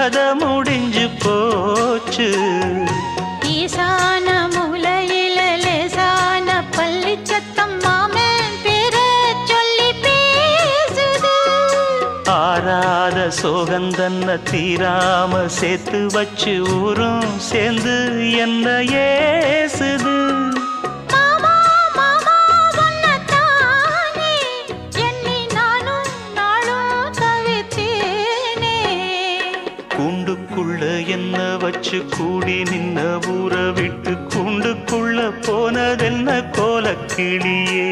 கதை முடிஞ்சு போச்சு. ஈசான மூலையில லேசான பள்ளி சத்தம் மாமன் பேர சொல்லி பேசுது. ஆறாத சோகந்தன்ன தீராம சேர்த்து வச்சு ஊரும் சேர்ந்து என்ன ஏசுது. கூண்டுக்குள்ள என்ன வச்சு கூடி நின்ன ஊரை விட்டு கூண்டுக்குள்ள போனதென்ன கோலக்கிளியே.